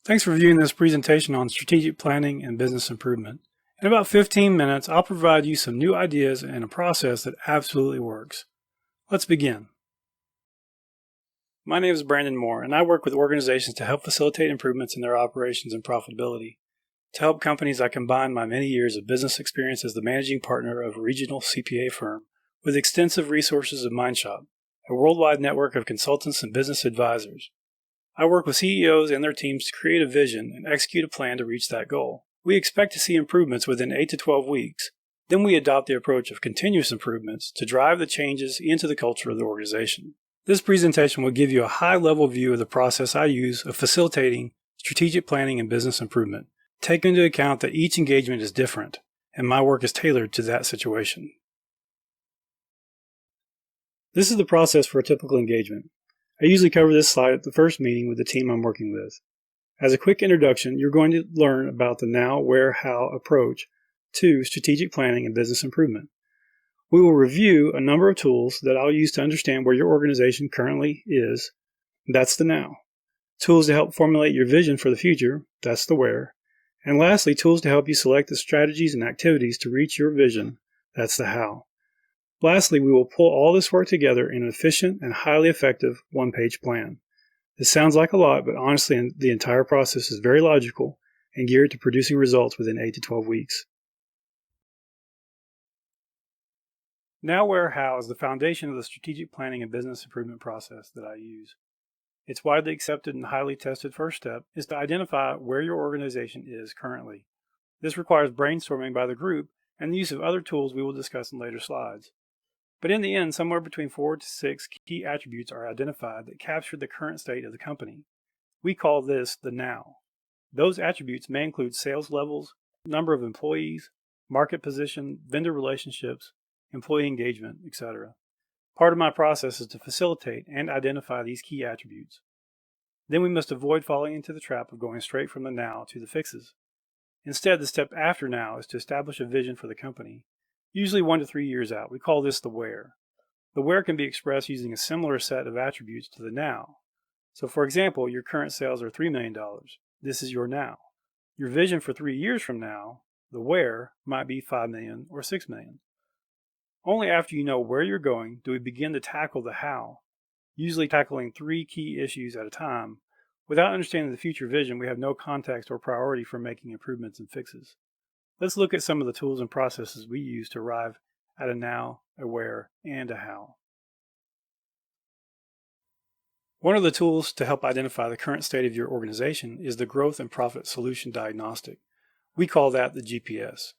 Thanks for viewing this presentation on strategic planning and business improvement. In about 15 minutes, I'll provide you some new ideas and a process that absolutely works. Let's begin. My name is Brandon Moore, and I work with organizations to help facilitate improvements in their operations and profitability. To help companies, I combine my many years of business experience as the managing partner of a regional CPA firm with extensive resources of MindShop, a worldwide network of consultants and business advisors. I work with CEOs and their teams to create a vision and execute a plan to reach that goal. We expect to see improvements within 8 to 12 weeks. Then we adopt the approach of continuous improvements to drive the changes into the culture of the organization. This presentation will give you a high-level view of the process I use of facilitating strategic planning and business improvement. Take into account that each engagement is different, and my work is tailored to that situation. This is the process for a typical engagement. I usually cover this slide at the first meeting with the team I'm working with. As a quick introduction, you're going to learn about the now, where, how approach to strategic planning and business improvement. We will review a number of tools that I'll use to understand where your organization currently is. That's the now. Tools to help formulate your vision for the future. That's the where. And lastly, tools to help you select the strategies and activities to reach your vision. That's the how. Lastly, we will pull all this work together in an efficient and highly effective one-page plan. This sounds like a lot, but honestly, the entire process is very logical and geared to producing results within 8 to 12 weeks. Now, where, how is the foundation of the strategic planning and business improvement process that I use. Its widely accepted and highly tested first step is to identify where your organization is currently. This requires brainstorming by the group and the use of other tools we will discuss in later slides. But in the end, somewhere between 4 to 6 key attributes are identified that capture the current state of the company. We call this the now. Those attributes may include sales levels, number of employees, market position, vendor relationships, employee engagement, etc. Part of my process is to facilitate and identify these key attributes. Then we must avoid falling into the trap of going straight from the now to the fixes. Instead, the step after now is to establish a vision for the company, usually 1 to 3 years out. We call this the where. The where can be expressed using a similar set of attributes to the now. So for example, your current sales are $3 million. This is your now. Your vision for 3 years from now, the where, might be $5 million or $6 million. Only after you know where you're going do we begin to tackle the how, usually tackling 3 key issues at a time. Without understanding the future vision, we have no context or priority for making improvements and fixes. Let's look at some of the tools and processes we use to arrive at a now, a where, and a how. One of the tools to help identify the current state of your organization is the Growth and Profit Solution Diagnostic. We call that the GPS.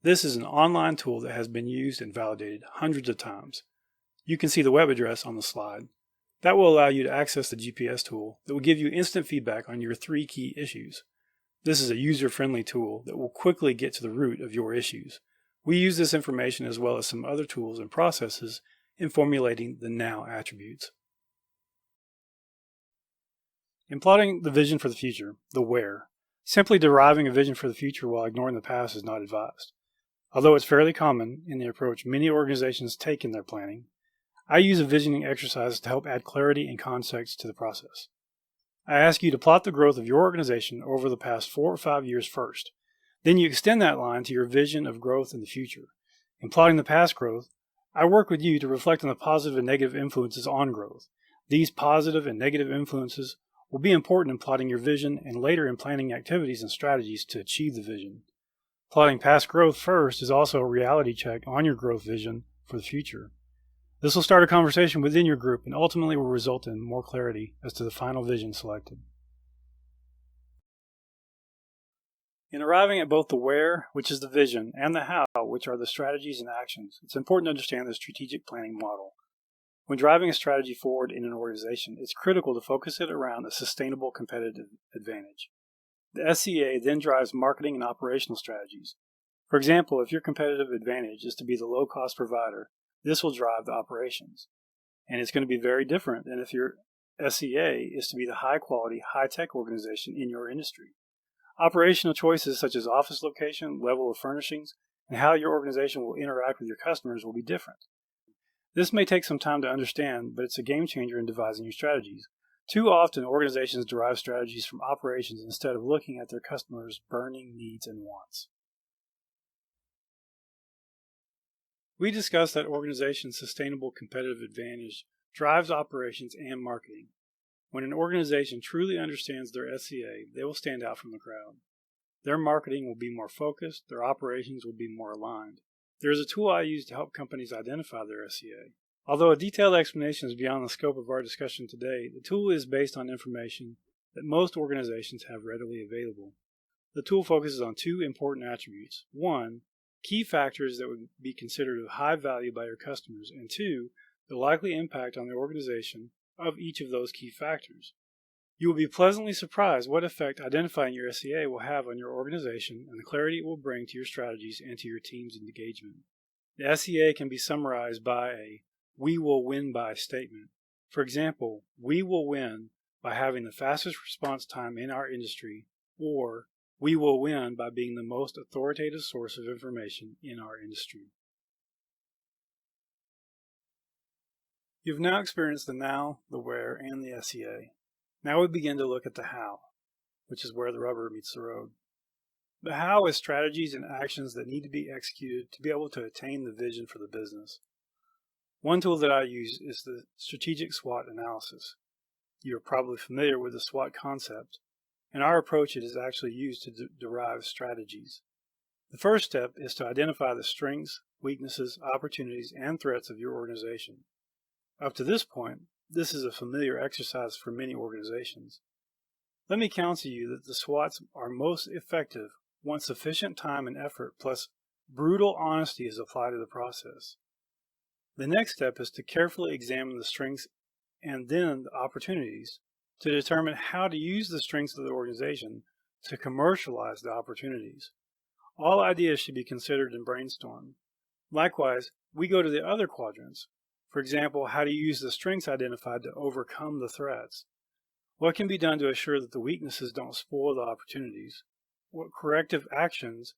This is an online tool that has been used and validated hundreds of times. You can see the web address on the slide. That will allow you to access the GPS tool that will give you instant feedback on your 3 key issues. This is a user-friendly tool that will quickly get to the root of your issues. We use this information as well as some other tools and processes in formulating the now attributes. In plotting the vision for the future, the where, simply deriving a vision for the future while ignoring the past is not advised. Although it's fairly common in the approach many organizations take in their planning, I use a visioning exercise to help add clarity and context to the process. I ask you to plot the growth of your organization over the past 4 or 5 years first. Then you extend that line to your vision of growth in the future. In plotting the past growth, I work with you to reflect on the positive and negative influences on growth. These positive and negative influences will be important in plotting your vision and later in planning activities and strategies to achieve the vision. Plotting past growth first is also a reality check on your growth vision for the future. This will start a conversation within your group and ultimately will result in more clarity as to the final vision selected. In arriving at both the where, which is the vision, and the how, which are the strategies and actions, it's important to understand the strategic planning model. When driving a strategy forward in an organization, it's critical to focus it around a sustainable competitive advantage. The SCA then drives marketing and operational strategies. For example, if your competitive advantage is to be the low-cost provider, this will drive the operations. And it's going to be very different than if your SCA is to be the high-quality, high-tech organization in your industry. Operational choices such as office location, level of furnishings, and how your organization will interact with your customers will be different. This may take some time to understand, but it's a game changer in devising your strategies. Too often, organizations derive strategies from operations instead of looking at their customers' burning needs and wants. We discussed that organization's sustainable competitive advantage drives operations and marketing. When an organization truly understands their SCA, they will stand out from the crowd. Their marketing will be more focused, their operations will be more aligned. There is a tool I use to help companies identify their SCA. Although a detailed explanation is beyond the scope of our discussion today, the tool is based on information that most organizations have readily available. The tool focuses on two important attributes. One, key factors that would be considered of high value by your customers, and two, the likely impact on the organization of each of those key factors. You will be pleasantly surprised what effect identifying your SCA will have on your organization and the clarity it will bring to your strategies and to your team's engagement. The SCA can be summarized by a "we will win by" statement. For example, we will win by having the fastest response time in our industry, or we will win by being the most authoritative source of information in our industry. You've now experienced the now, the where, and the SCA. Now we begin to look at the how, which is where the rubber meets the road. The how is strategies and actions that need to be executed to be able to attain the vision for the business. One tool that I use is the strategic SWOT analysis. You are probably familiar with the SWOT concept, and our approach is actually used to derive strategies. The first step is to identify the strengths, weaknesses, opportunities, and threats of your organization. Up to this point, this is a familiar exercise for many organizations. Let me counsel you that the SWOTs are most effective once sufficient time and effort plus brutal honesty is applied to the process. The next step is to carefully examine the strengths and then the opportunities to determine how to use the strengths of the organization to commercialize the opportunities. All ideas should be considered and brainstormed. Likewise, we go to the other quadrants. For example, how to use the strengths identified to overcome the threats. What can be done to assure that the weaknesses don't spoil the opportunities? What corrective actions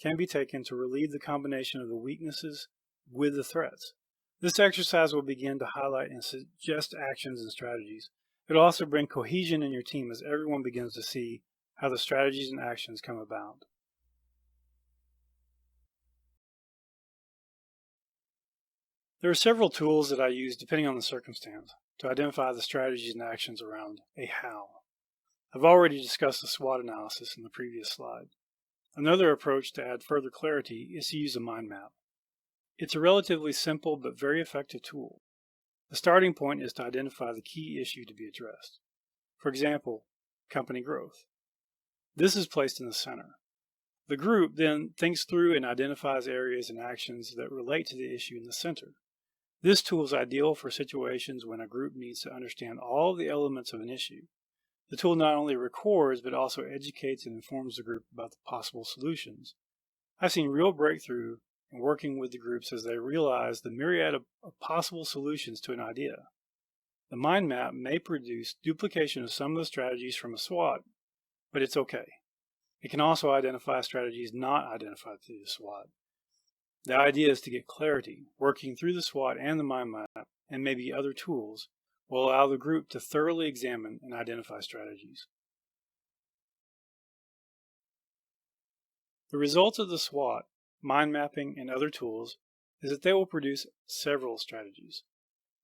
can be taken to relieve the combination of the weaknesses with the threats? This exercise will begin to highlight and suggest actions and strategies. It will also bring cohesion in your team as everyone begins to see how the strategies and actions come about. There are several tools that I use depending on the circumstance to identify the strategies and actions around a how. I've already discussed the SWOT analysis in the previous slide. Another approach to add further clarity is to use a mind map. It's a relatively simple but very effective tool. The starting point is to identify the key issue to be addressed. For example, company growth. This is placed in the center. The group then thinks through and identifies areas and actions that relate to the issue in the center. This tool is ideal for situations when a group needs to understand all the elements of an issue. The tool not only records but also educates and informs the group about the possible solutions. I've seen real breakthrough in working with the groups as they realize the myriad of possible solutions to an idea. The mind map may produce duplication of some of the strategies from a SWOT, but it's okay. It can also identify strategies not identified through the SWOT. The idea is to get clarity. Working through the SWOT and the mind map, and maybe other tools, will allow the group to thoroughly examine and identify strategies. The results of the SWOT, mind mapping, and other tools is that they will produce several strategies.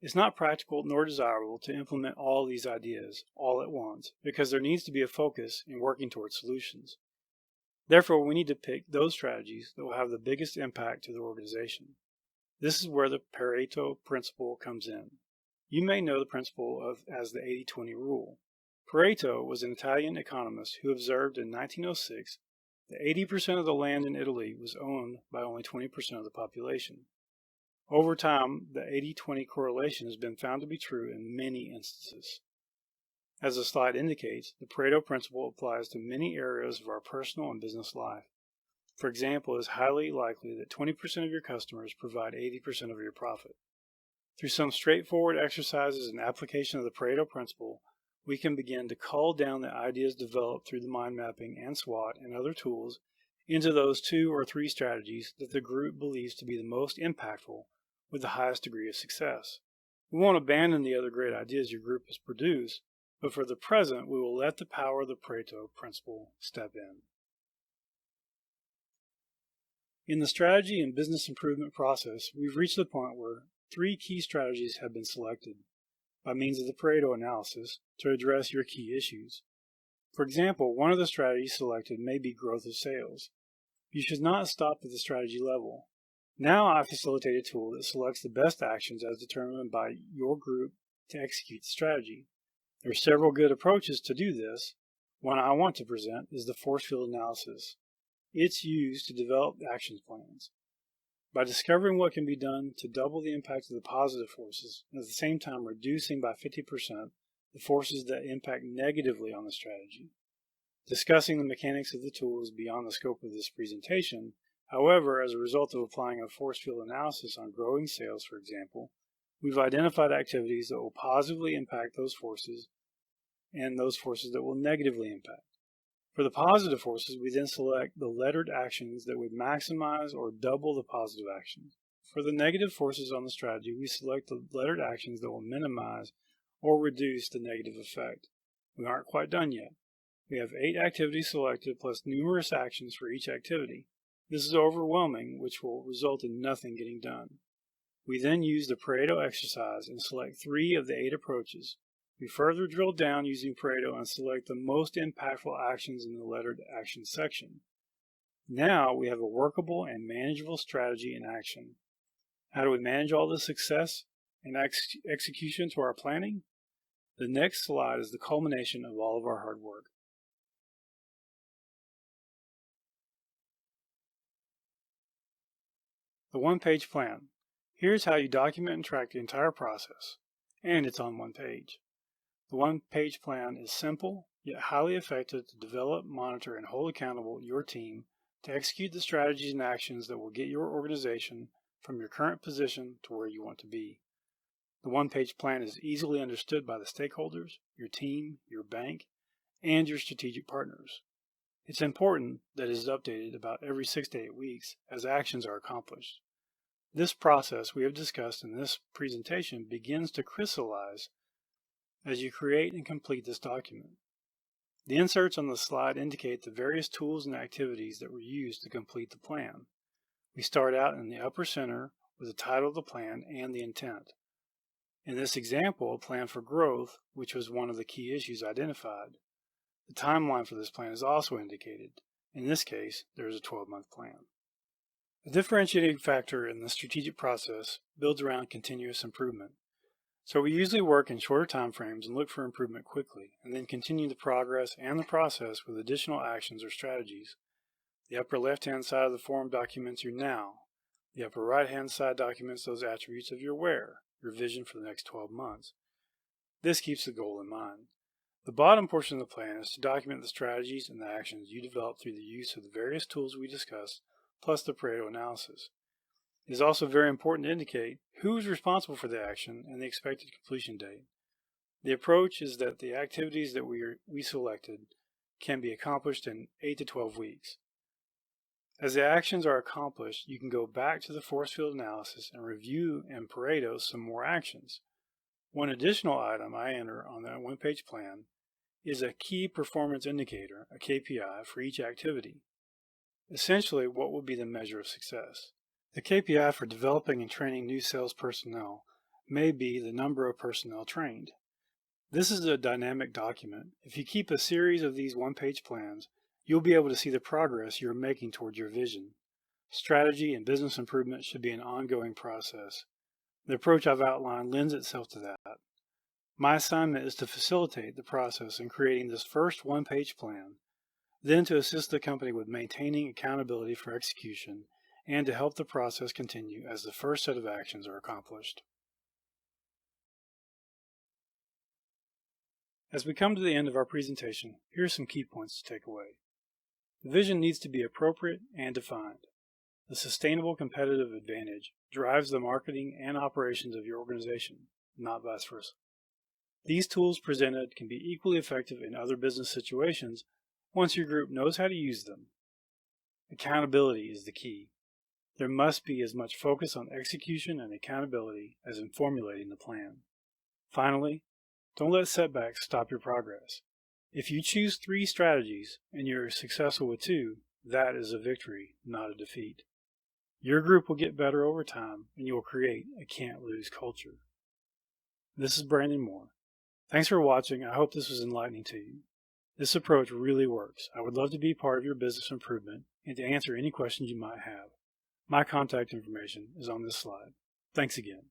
It's not practical nor desirable to implement all these ideas all at once because there needs to be a focus in working towards solutions. Therefore, we need to pick those strategies that will have the biggest impact to the organization. This is where the Pareto Principle comes in. You may know the principle as the 80-20 rule. Pareto was an Italian economist who observed in 1906 that 80% of the land in Italy was owned by only 20% of the population. Over time, the 80-20 correlation has been found to be true in many instances. As the slide indicates, the Pareto Principle applies to many areas of our personal and business life. For example, it is highly likely that 20% of your customers provide 80% of your profit. Through some straightforward exercises and application of the Pareto Principle, we can begin to cull down the ideas developed through the mind mapping and SWOT and other tools into those 2 or 3 strategies that the group believes to be the most impactful with the highest degree of success. We won't abandon the other great ideas your group has produced, but for the present, we will let the power of the Pareto Principle step in. In the strategy and business improvement process, we've reached the point where 3 key strategies have been selected by means of the Pareto analysis to address your key issues. For example, one of the strategies selected may be growth of sales. You should not stop at the strategy level. Now I facilitate a tool that selects the best actions as determined by your group to execute the strategy. There are several good approaches to do this. One I want to present is the force field analysis. It's used to develop action plans. By discovering what can be done to double the impact of the positive forces, and at the same time reducing by 50% the forces that impact negatively on the strategy. Discussing the mechanics of the tool is beyond the scope of this presentation. However, as a result of applying a force field analysis on growing sales, for example, we've identified activities that will positively impact those forces and those forces that will negatively impact. For the positive forces, we then select the lettered actions that would maximize or double the positive actions. For the negative forces on the strategy, we select the lettered actions that will minimize or reduce the negative effect. We aren't quite done yet. We have 8 activities selected plus numerous actions for each activity. This is overwhelming, which will result in nothing getting done. We then use the Pareto exercise and select 3 of the 8 approaches. We further drill down using Pareto and select the most impactful actions in the lettered action section. Now we have a workable and manageable strategy in action. How do we manage all the success and execution to our planning? The next slide is the culmination of all of our hard work. The one-page plan. Here's how you document and track the entire process, and it's on one page. The one-page plan is simple, yet highly effective to develop, monitor, and hold accountable your team to execute the strategies and actions that will get your organization from your current position to where you want to be. The one-page plan is easily understood by the stakeholders, your team, your bank, and your strategic partners. It's important that it is updated about every 6 to 8 weeks as actions are accomplished. This process we have discussed in this presentation begins to crystallize as you create and complete this document. The inserts on the slide indicate the various tools and activities that were used to complete the plan. We start out in the upper center with the title of the plan and the intent. In this example, a plan for growth, which was one of the key issues identified. The timeline for this plan is also indicated. In this case, there is a 12-month plan. The differentiating factor in the strategic process builds around continuous improvement. So we usually work in shorter time frames and look for improvement quickly, and then continue the progress and the process with additional actions or strategies. The upper left-hand side of the form documents your now. The upper right-hand side documents those attributes of your where, your vision for the next 12 months. This keeps the goal in mind. The bottom portion of the plan is to document the strategies and the actions you develop through the use of the various tools we discussed, plus the Pareto analysis. It is also very important to indicate who is responsible for the action and the expected completion date. The approach is that the activities that we selected can be accomplished in 8 to 12 weeks. As the actions are accomplished, you can go back to the force field analysis and review in Pareto some more actions. One additional item I enter on that one-page plan is a key performance indicator, a KPI, for each activity. Essentially, what will be the measure of success? The KPI for developing and training new sales personnel may be the number of personnel trained. This is a dynamic document. If you keep a series of these one-page plans, you'll be able to see the progress you're making towards your vision. Strategy and business improvement should be an ongoing process. The approach I've outlined lends itself to that. My assignment is to facilitate the process in creating this first one-page plan, then to assist the company with maintaining accountability for execution, and to help the process continue as the first set of actions are accomplished. As we come to the end of our presentation, here are some key points to take away. The vision needs to be appropriate and defined. The sustainable competitive advantage drives the marketing and operations of your organization, not vice versa. These tools presented can be equally effective in other business situations once your group knows how to use them. Accountability is the key. There must be as much focus on execution and accountability as in formulating the plan. Finally, Don't let setbacks stop your progress. If you choose 3 strategies and you're successful with 2, that is a victory, not a defeat. Your group will get better over time, and you will create a can't-lose culture. This is Brandon Moore. Thanks for watching. I hope this was enlightening to you. This approach really works. I would love to be part of your business improvement and to answer any questions you might have. My contact information is on this slide. Thanks again.